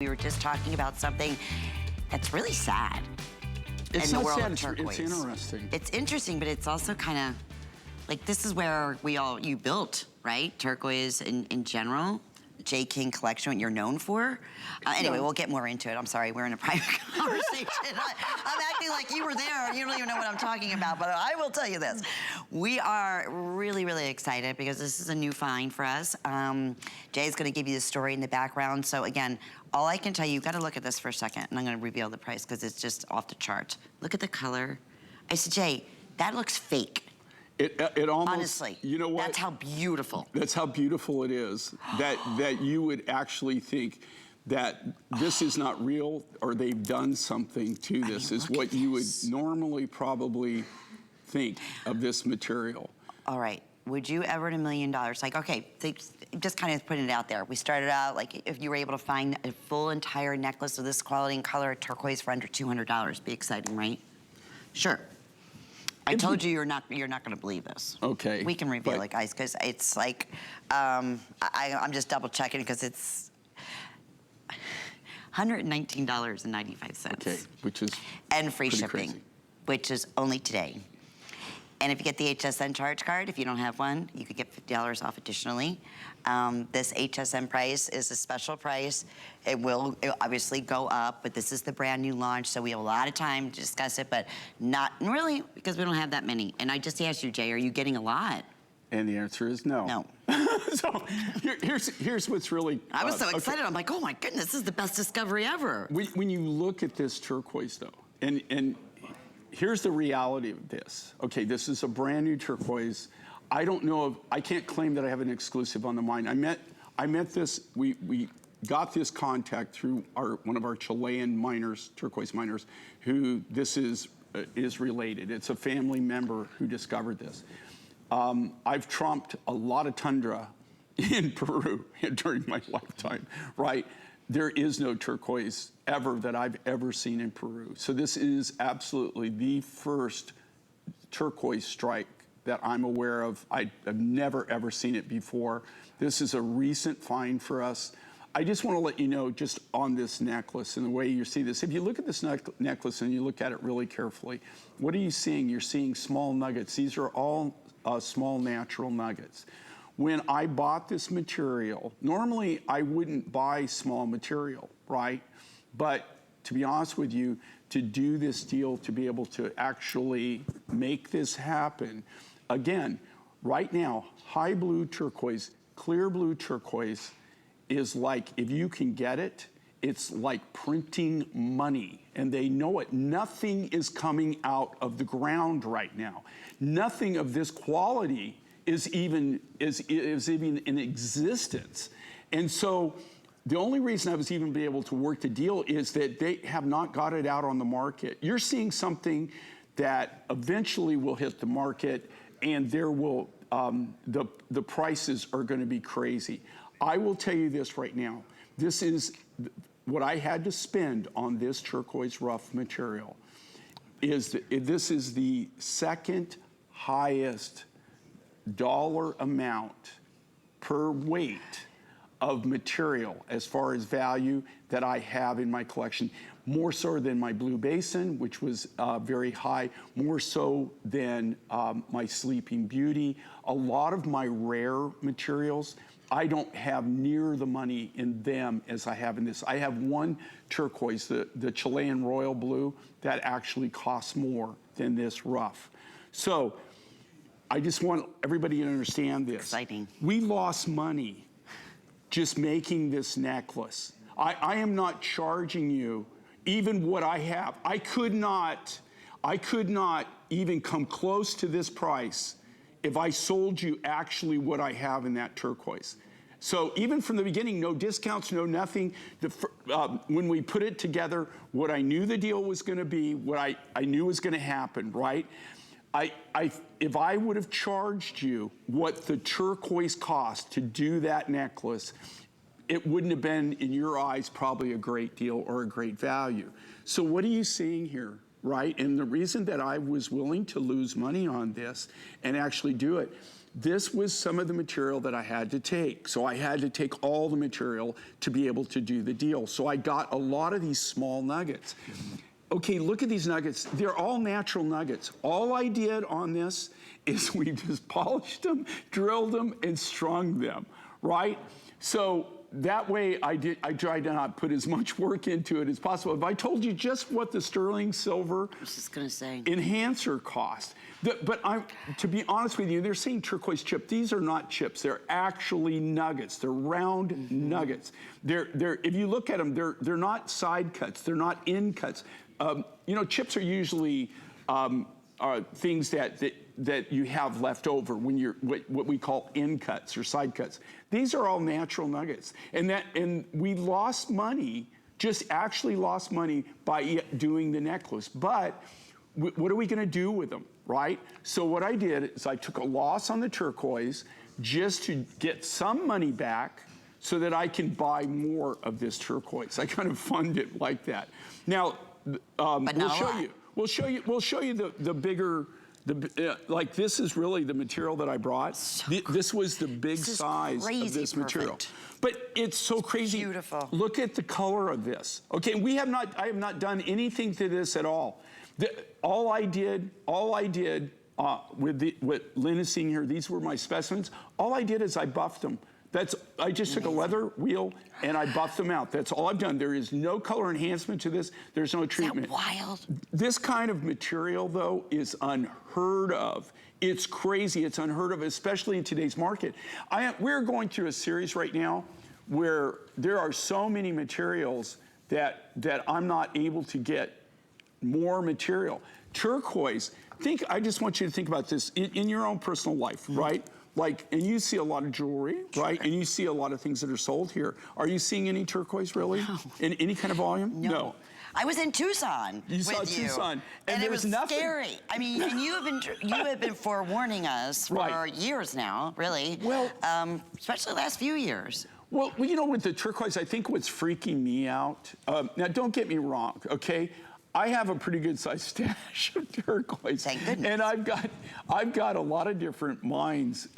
We were just talking about something that's really sad It's in the not world sad, of turquoise. it's interesting. It's interesting, but it's also kind of like this is where you built, right? Turquoise in general. J. King collection, what you're known for. Anyway, we'll get more into it. I'm sorry, we're in a private conversation. I'm acting like you were there and you don't even know what I'm talking about, but I will tell you this. We are really, really excited because this is a new find for us. Jay's gonna give you the story in the background. So again, all I can tell you, you've gotta look at this for a second and I'm gonna reveal the price because it's just off the charts. Look at the color. I said, Jay, that looks fake. It almost, honestly, you know what? That's how beautiful. That's how beautiful it is. that you would actually think that this is not real or they've done something to this is what you would normally probably think of this material. All right, would you ever in $1 million, like, okay, just kind of putting it out there. We started out, like, if you were able to find a full entire necklace of this quality and color of turquoise for under $200, be exciting, right? Sure. I told you you're not gonna believe this. Okay. We can reveal it, guys, because it's like, I'm just double checking because it's $119.95. Okay, which is and free shipping, crazy. Which is only today. And if you get the HSN charge card, if you don't have one, you could get $50 off additionally. This HSN price is a special price. It will obviously go up, but this is the brand new launch, so we have a lot of time to discuss it, but not really because we don't have that many. And I just asked you, Jay, are you getting a lot? And the answer is no. No. So here's what's really... I was so excited. Okay. I'm like, oh my goodness, this is the best discovery ever. When you look at this turquoise, though, and here's the reality of this. Okay, this is a brand new turquoise. I don't know I can't claim that I have an exclusive on the mine. I met this, we got this contact through one of our Chilean miners, turquoise miners, who this is related. It's a family member who discovered this. I've trumped a lot of tundra in Peru during my lifetime, right? There is no turquoise ever that I've ever seen in Peru. So this is absolutely the first turquoise strike that I'm aware of. I've never, ever seen it before. This is a recent find for us. I just want to let you know, just on this necklace and the way you see this, if you look at this necklace and you look at it really carefully, what are you seeing? You're seeing small nuggets. These are all small natural nuggets. When I bought this material, normally I wouldn't buy small material, right? But to be honest with you, to do this deal, to be able to actually make this happen, again, right now, high blue turquoise, clear blue turquoise is like, if you can get it, it's like printing money, and they know it. Nothing is coming out of the ground right now. Nothing of this quality is even in existence. And so the only reason I was even be able to work the deal is that they have not got it out on the market. You're seeing something that eventually will hit the market, and there will the prices are going to be crazy. I will tell you this right now. This is what I had to spend on this turquoise rough material. This is the second highest dollar amount per weight of material as far as value that I have in my collection. More so than my Blue Basin, which was very high, more so than my Sleeping Beauty. A lot of my rare materials, I don't have near the money in them as I have in this. I have one turquoise, the Chilean Royal Blue, that actually costs more than this rough. So I just want everybody to understand this. Exciting. We lost money just making this necklace. I am not charging you even what I have. I could not even come close to this price if I sold you actually what I have in that turquoise. So even from the beginning, no discounts, no nothing. When we put it together, what I knew the deal was gonna be, what I knew was gonna happen, right? If I would have charged you what the turquoise cost to do that necklace, it wouldn't have been, in your eyes, probably a great deal or a great value. So what are you seeing here, right? And the reason that I was willing to lose money on this and actually do it, this was some of the material that I had to take. So I had to take all the material to be able to do the deal. So I got a lot of these small nuggets. Okay, look at these nuggets. They're all natural nuggets. All I did on this is we just polished them, drilled them, and strung them, right? So that way I tried to not put as much work into it as possible. If I told you just what the sterling silver I was just gonna say. enhancer cost, but to be honest with you, they're saying turquoise chip. These are not chips. They're actually nuggets. They're round nuggets. If you look at them, they're not side cuts. They're not end cuts. You know, chips are usually things that you have left over when you're what we call end cuts or side cuts. These are all natural nuggets, and we lost money, just actually lost money by doing the necklace. But what are we going to do with them, right? So what I did is I took a loss on the turquoise just to get some money back, so that I can buy more of this turquoise. I kind of fund it like that. Now. We'll show you the bigger, like this is really the material that I brought. This was the big size of this material. But it's so crazy. Beautiful. Look at the color of this. Okay, I have not done anything to this at all. All I did with Lynn is seeing here, these were my specimens. All I did is I buffed them. I just took a leather wheel and I buffed them out. That's all I've done. There is no color enhancement to this. There's no treatment. Is that wild? This kind of material, though, is unheard of. It's crazy. It's unheard of, especially in today's market. We're going through a series right now where there are so many materials that I'm not able to get more material. Turquoise, I just want you to think about this in your own personal life, right? Like, and you see a lot of jewelry, right? And you see a lot of things that are sold here. Are you seeing any turquoise, really? No. In any kind of volume? No. I was in Tucson You saw with Tucson. And it was nothing. scary. I mean, and you have been forewarning us for years now, really. Well, especially the last few years. Well, you know, with the turquoise, I think what's freaking me out, now don't get me wrong, okay? I have a pretty good sized stash of turquoise. Thank goodness. And I've got a lot of different mines,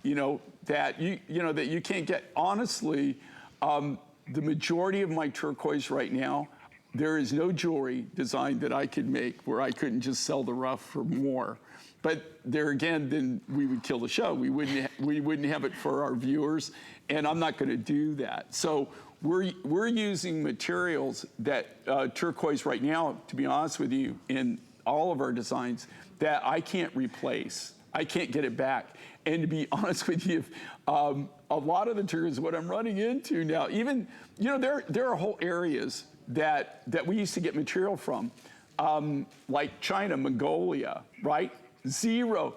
you know, that you can't get. Honestly, the majority of my turquoise right now, there is no jewelry design that I could make where I couldn't just sell the rough for more. But there again, then we would kill the show. We wouldn't have it for our viewers, and I'm not going to do that. So we're using materials that turquoise right now, to be honest with you, in all of our designs that I can't replace. I can't get it back. And to be honest with you, a lot of the turquoise, what I'm running into now, even, you know, there are whole areas that we used to get material from, like China, Mongolia, right? Zero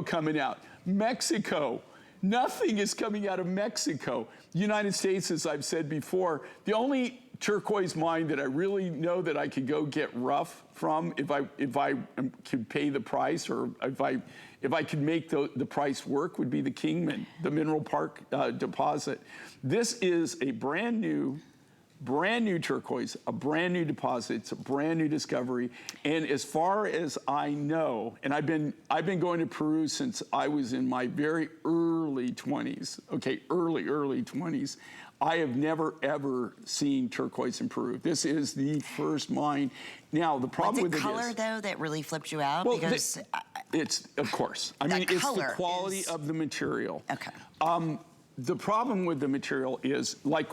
coming out. Mexico, nothing is coming out of Mexico. United States, as I've said before, the only turquoise mine that I really know that I could go get rough from if I could pay the price, or if I could make the price work, would be the Kingman, the Mineral Park deposit. This is a brand new turquoise, a brand new deposit. It's a brand new discovery. And as far as I know, and I've been going to Peru since I was in my very early 20s, okay, early 20s. I have never, ever seen turquoise in Peru. This is the first mine. Now, the problem with it is... Was it color, though, that really flipped you out? Well, because it's, of course. I mean, it's the quality of the material. Okay. The problem with the material is, like,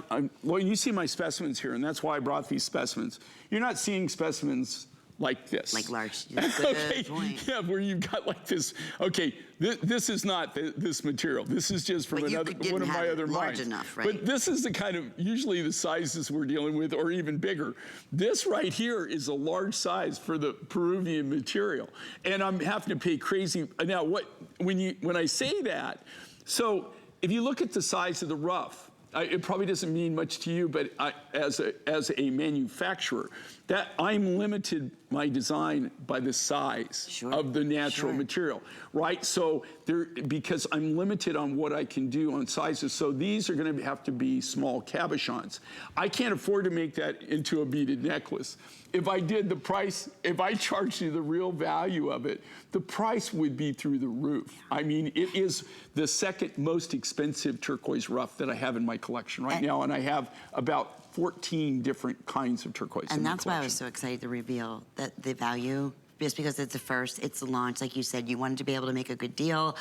well, you see my specimens here, and that's why I brought these specimens. You're not seeing specimens like this. Like large. Okay, yeah, where you've got like this. Okay, this is not this material. This is just from one of my other mines. Enough, right? But this is the kind of, usually the sizes we're dealing with, or even bigger. This right here is a large size for the Peruvian material, and I'm having to pay crazy. Now, when I say that, so if you look at the size of the rough, it probably doesn't mean much to you, but as a manufacturer, that I'm limited my design by the size of the natural material, right? So because I'm limited on what I can do on sizes, so these are going to have to be small cabochons. I can't afford to make that into a beaded necklace. If I did, the price, if I charged you the real value of it, the price would be through the roof. I mean, it is the second most expensive turquoise rough that I have in my collection right now, and I have about 14 different kinds of turquoise. And that's why I was so excited to reveal that the value, just because it's the first, it's the launch, like you said, you wanted to be able to make a good deal,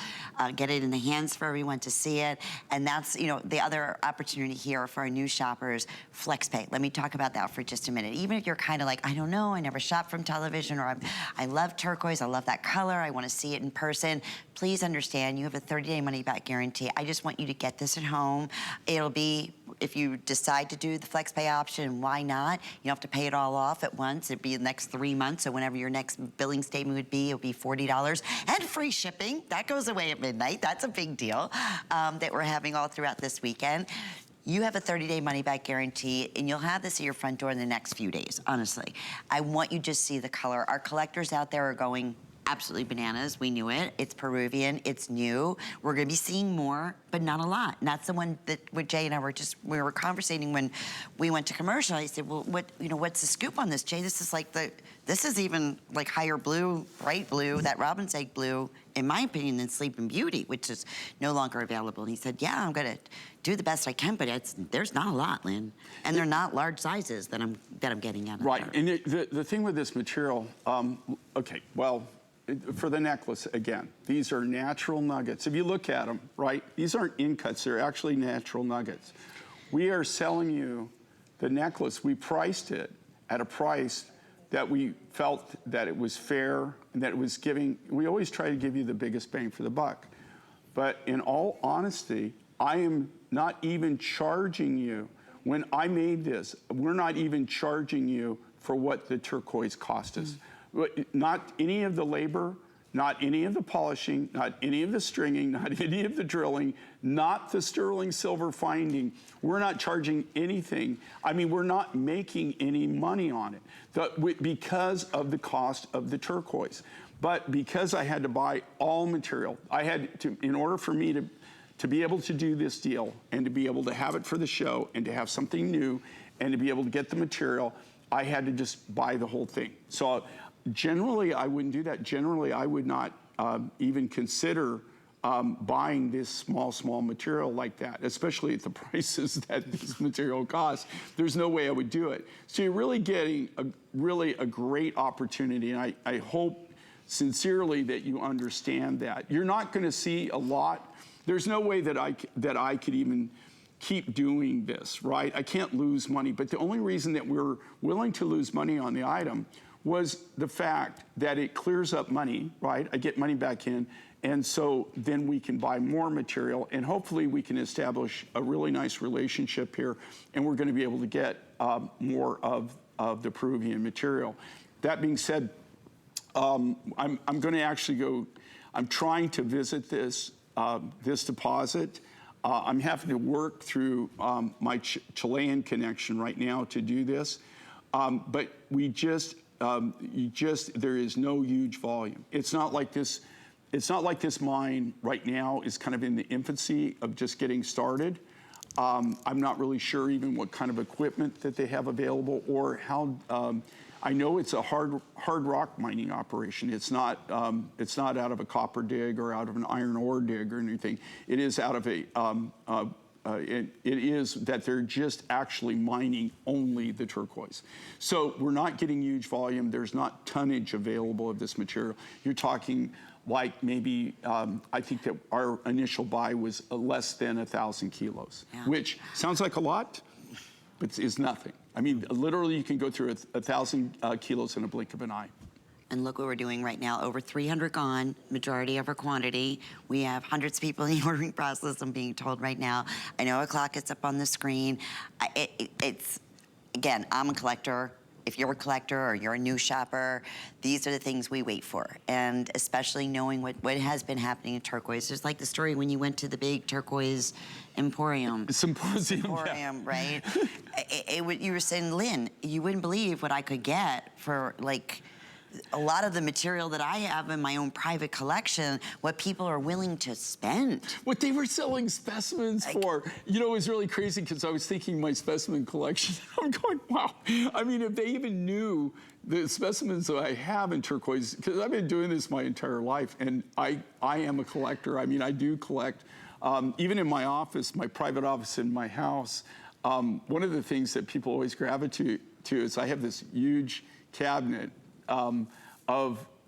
get it in the hands for everyone to see it. And that's, you know, the other opportunity here for our new shoppers, FlexPay. Let me talk about that for just a minute. Even if you're kind of like, I don't know, I never shop from television, or I love turquoise, I love that color, I want to see it in person, please understand you have a 30-day money-back guarantee. I just want you to get this at home. It'll be, if you decide to do the FlexPay option, why not? You don't have to pay it all off at once. It'd be the next 3 months, so whenever your next billing statement would be, it'll be $40 and free shipping. That goes away at midnight. That's a big deal that we're having all throughout this weekend. You have a 30-day money-back guarantee, and you'll have this at your front door in the next few days, honestly. I want you to see the color. Our collectors out there are going absolutely bananas. We knew it. It's Peruvian. It's new. We're going to be seeing more, but not a lot. And that's the one that Jay and I were we were conversating when we went to commercial. I said, well, what's the scoop on this, Jay? This is like this is even like higher blue, bright blue, that robin's egg blue, in my opinion, than Sleeping Beauty, which is no longer available. And he said, yeah, I'm going to do the best I can, but there's not a lot, Lynn. And they're not large sizes that I'm getting out of Right, and the thing with this material, okay, well, for the necklace, again, these are natural nuggets. If you look at them, right, these aren't in-cuts, they're actually natural nuggets. We are selling you the necklace. We priced it at a price that we felt that it was fair and that it was giving, we always try to give you the biggest bang for the buck. But in all honesty, I am not even charging you. When I made this, we're not even charging you for what the turquoise cost us. Not any of the labor, not any of the polishing, not any of the stringing, not any of the drilling, not the sterling silver finding. We're not charging anything. I mean, we're not making any money on it because of the cost of the turquoise. But because I had to buy all material, I had to, in order for me to be able to do this deal and to be able to have it for the show and to have something new and to be able to get the material, I had to just buy the whole thing. So generally, I wouldn't do that. Generally, I would not even consider buying this small material like that, especially at the prices that this material costs. There's no way I would do it. So you're really getting a great opportunity, and I hope sincerely that you understand that. You're not going to see a lot. There's no way that I could even keep doing this, right? I can't lose money, but the only reason that we're willing to lose money on the item was the fact that it clears up money, right? I get money back in, and so then we can buy more material, and hopefully we can establish a really nice relationship here, and we're gonna be able to get more of the Peruvian material. That being said, I'm gonna actually go, I'm trying to visit this deposit. I'm having to work through my Chilean connection right now to do this, but there is no huge volume. It's not like this mine right now is kind of in the infancy of just getting started. I'm not really sure even what kind of equipment that they have available or how. I know it's a hard rock mining operation. It's not out of a copper dig or out of an iron ore dig or anything. It is out of it is that they're just actually mining only the turquoise. So we're not getting huge volume. There's not tonnage available of this material. You're talking like maybe, I think that our initial buy was less than 1,000 kilos, which sounds like a lot, but is nothing. I mean, literally you can go through 1,000 kilos in a blink of an eye. And look what we're doing right now. Over 300 gone, majority of our quantity. We have hundreds of people in the ordering process, I'm being told right now. I know a clock is up on the screen. It's, again, I'm a collector. If you're a collector or you're a new shopper, these are the things we wait for. And especially knowing what has been happening in turquoise. Just like the story when you went to the big turquoise Symposium, right? You were saying, Lynn, you wouldn't believe what I could get for like a lot of the material that I have in my own private collection, what people are willing to spend. What they were selling specimens for, you know, it was really crazy because I was thinking my specimen collection. I'm going, wow. I mean, if they even knew the specimens that I have in turquoise, because I've been doing this my entire life, and I am a collector. I mean, I do collect. Even in my office, my private office in my house, one of the things that people always gravitate to is I have this huge cabinet and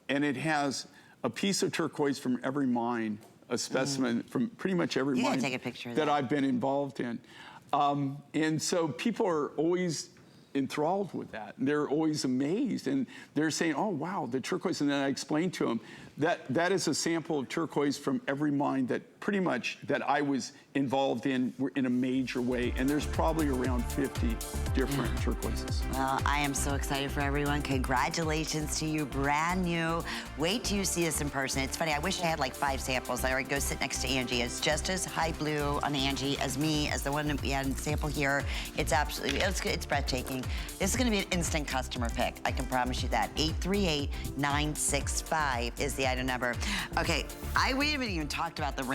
it has a piece of turquoise from every mine, a specimen from pretty much every mine take a picture of that that. I've been involved in. And so people are always enthralled with that. They're always amazed, and they're saying, oh, wow, the turquoise. And then I explain to them that that is a sample of turquoise from every mine that pretty much that I was involved in a major way. And there's probably around 50 different turquoises. Well, I am so excited for everyone. Congratulations to you, brand new. Wait till you see this in person. It's funny, I wish I had like 5 samples. I would go sit next to Angie. It's just as high blue on Angie as me, as the one that we had in sample here. It's absolutely, it's breathtaking. This is gonna be an instant customer pick. I can promise you that. 838-965 is the item number. Okay, we haven't even talked about the ring.